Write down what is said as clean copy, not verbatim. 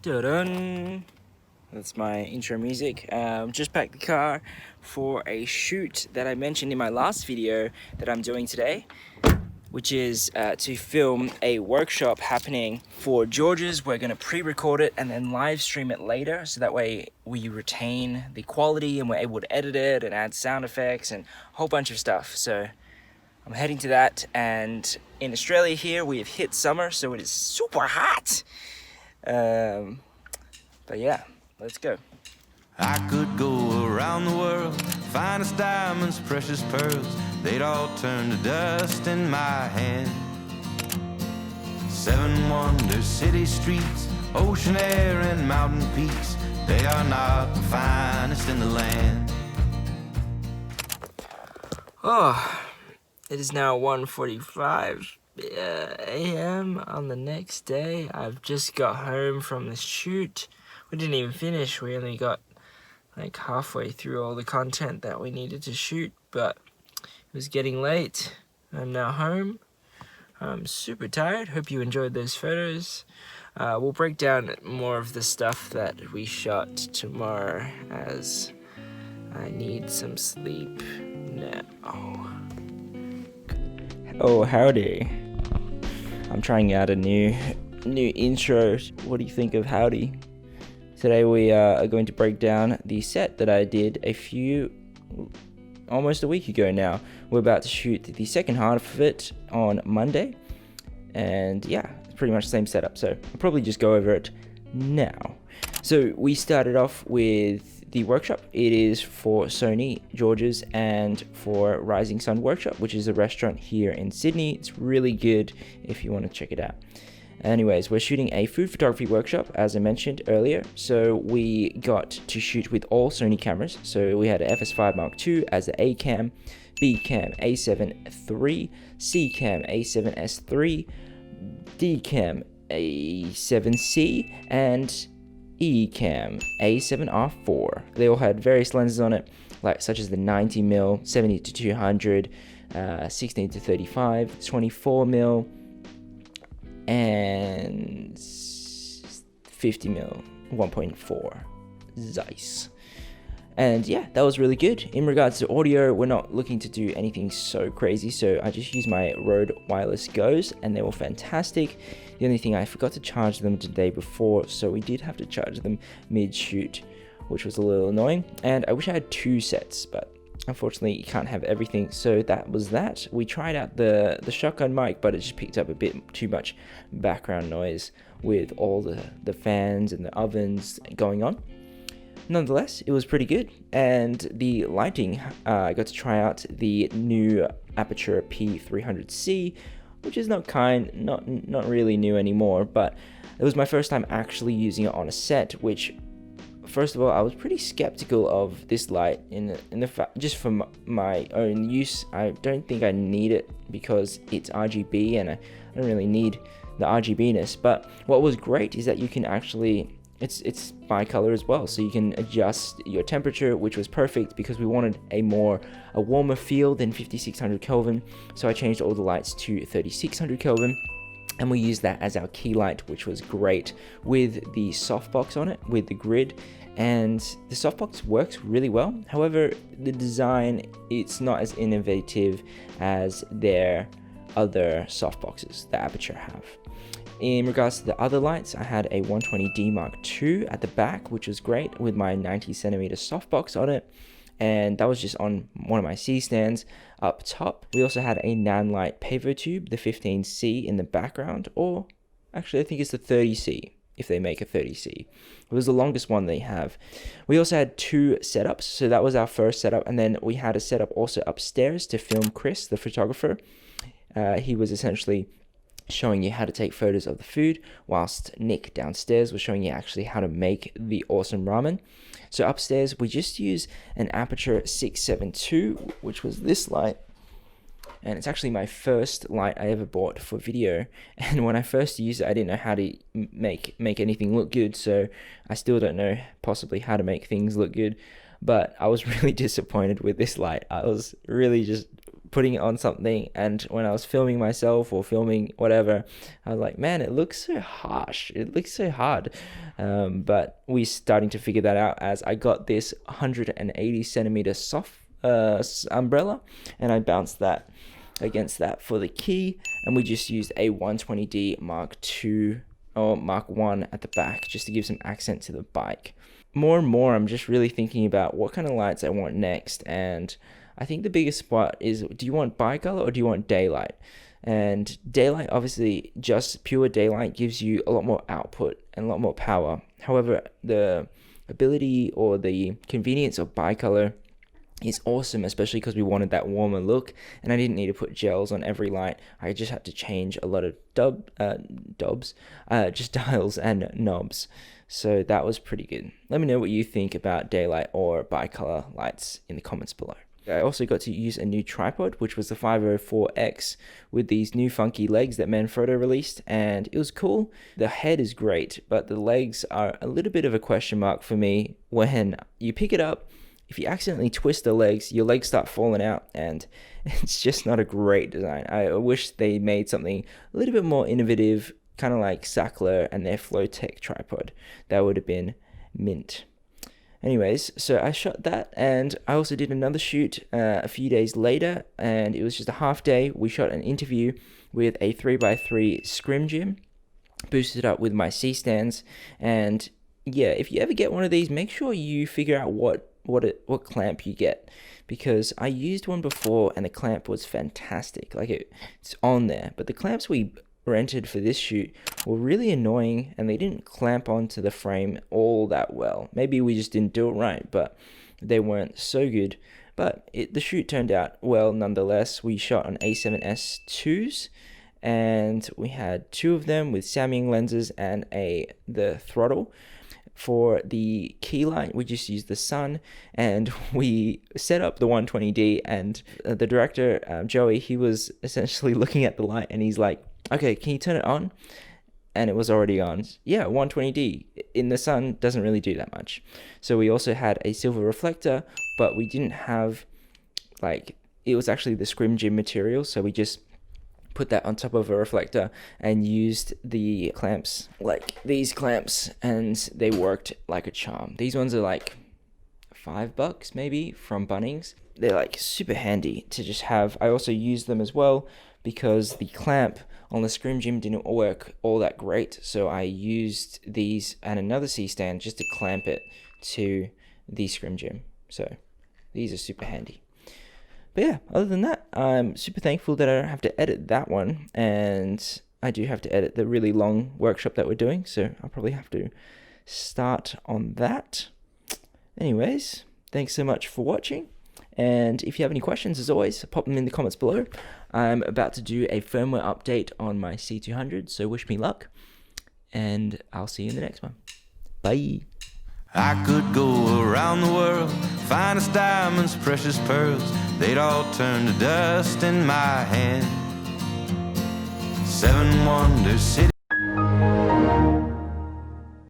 Dun-dun. That's my intro music. Just packed the car for a shoot that I mentioned in my last video that I'm doing today, which is to film a workshop happening for George's. We're going to pre-record it and then live stream it later, so that way we retain the quality and we're able to edit it and add sound effects and a whole bunch of stuff. So I'm heading to that, and in Australia here we have hit summer, so it is super hot. But yeah, let's go. I could go around the world, finest diamonds, precious pearls, they'd all turn to dust in my hand. 7 wonders, city streets, ocean air and mountain peaks, they are not the finest in the land. Oh, it is now 1:45 a.m. on the next day. I've just got home from the shoot. We didn't even finish. We only got like halfway through all the content that we needed to shoot, but it was getting late. I'm now home. I'm super tired. Hope you enjoyed those photos. We'll break down more of the stuff that we shot tomorrow, as I need some sleep now. Oh, howdy. I'm trying out a new intro. What do you think of howdy? Today we are going to break down the set that I did almost a week ago now. We're about to shoot the second half of it on Monday. And yeah, it's pretty much the same setup. So I'll probably just go over it now. So we started off with the workshop. It is for Sony, George's, and for Rising Sun Workshop, which is a restaurant here in Sydney. It's really good if you want to check it out. Anyways, we're shooting a food photography workshop, as I mentioned earlier. So we got to shoot with all Sony cameras. So we had an FS5 Mark II as the A cam, B cam A7 III, C cam A7S III, D cam A7C, and E cam A7R4. They all had various lenses on it, such as the 90mm, 70-200, 16-35, 24mm, and 50mm 1.4 Zeiss. And yeah, that was really good. In regards to audio, we're not looking to do anything so crazy, so I just used my Rode Wireless Go's and they were fantastic. The only thing, I forgot to charge them the day before, so we did have to charge them mid-shoot, which was a little annoying. And I wish I had 2 sets, but unfortunately you can't have everything, so that was that. We tried out the shotgun mic, but it just picked up a bit too much background noise with all the fans and the ovens going on. Nonetheless, it was pretty good. And the lighting, I got to try out the new Aputure P300C, which is not really new anymore, but it was my first time actually using it on a set, which, first of all, I was pretty skeptical of this light in the fact, just for my own use. I don't think I need it because it's RGB and I don't really need the RGBness. But what was great is that you can actually, it's bi-color as well, so you can adjust your temperature, which was perfect because we wanted a warmer feel than 5600 Kelvin. So I changed all the lights to 3600 Kelvin. And we used that as our key light, which was great, with the softbox on it, with the grid. And the softbox works really well. However, the design, it's not as innovative as their other softboxes that Aputure have. In regards to the other lights, I had a 120D Mark II at the back, which was great, with my 90cm softbox on it. And that was just on one of my C stands up top. We also had a Nanlite Pavo tube, the 15C, in the background, or actually I think it's the 30C, if they make a 30C. It was the longest one they have. We also had 2 setups, so that was our first setup, and then we had a setup also upstairs to film Chris, the photographer. He was essentially showing you how to take photos of the food, whilst Nick downstairs was showing you actually how to make the awesome ramen. So upstairs we just use an Aputure 672, which was this light, and it's actually my first light I ever bought for video. And when I first used it, I didn't know how to make anything look good, so I still don't know possibly how to make things look good. But I was really disappointed with this light. I was really just putting it on something, and when I was filming myself or filming whatever, I was like, man, it looks so harsh, it looks so hard. But we're starting to figure that out as I got this 180 centimeter soft umbrella, and I bounced that against that for the key, and we just used a 120D Mark II or Mark 1 at the back just to give some accent to the bike. More and more, I'm just really thinking about what kind of lights I want next, and I think the biggest spot is, do you want bicolor or do you want daylight? And daylight, obviously, just pure daylight gives you a lot more output and a lot more power. However, the ability or the convenience of bicolor is awesome, especially because we wanted that warmer look, and I didn't need to put gels on every light. I just had to change a lot of just dials and knobs. So that was pretty good. Let me know what you think about daylight or bicolor lights in the comments below. I also got to use a new tripod, which was the 504X with these new funky legs that Manfrotto released, and it was cool. The head is great, but the legs are a little bit of a question mark for me. When you pick it up, if you accidentally twist the legs, your legs start falling out, and it's just not a great design. I wish they made something a little bit more innovative, kind of like Sackler and their Flowtech tripod. That would have been mint. Anyways, so I shot that, and I also did another shoot a few days later, and it was just a half day. We shot an interview with a 3x3 Scrim gym, boosted up with my C-stands, and yeah, if you ever get one of these, make sure you figure out what clamp you get, because I used one before and the clamp was fantastic. Like it's on there, but the clamps we rented for this shoot were really annoying, and they didn't clamp onto the frame all that well. Maybe we just didn't do it right, but they weren't so good. But the shoot turned out well nonetheless. We shot on A7S2s, and we had 2 of them with Samyang lenses and the throttle. For the key light, we just used the sun, and we set up the 120D, and the director, Joey, he was essentially looking at the light, and he's like, okay, can you turn it on? And it was already on. Yeah, 120D in the sun doesn't really do that much. So we also had a silver reflector, but we didn't have, it was actually the Scrim gym material, so we just put that on top of a reflector and used the clamps, like these clamps, and they worked like a charm. These ones are like $5 maybe from Bunnings. They're like super handy to just have. I also used them as well because the clamp on the Scrim gym didn't work all that great, so I used these and another C-stand just to clamp it to the Scrim gym. So these are super handy. But yeah, other than that, I'm super thankful that I don't have to edit that one, and I do have to edit the really long workshop that we're doing, so I'll probably have to start on that. Anyways, thanks so much for watching, and if you have any questions, as always, pop them in the comments below. I'm about to do a firmware update on my C200, so wish me luck, and I'll see you in the next one. Bye! I could go around the world, finest diamonds, precious pearls, they'd all turn to dust in my hand. 7 wonders, city.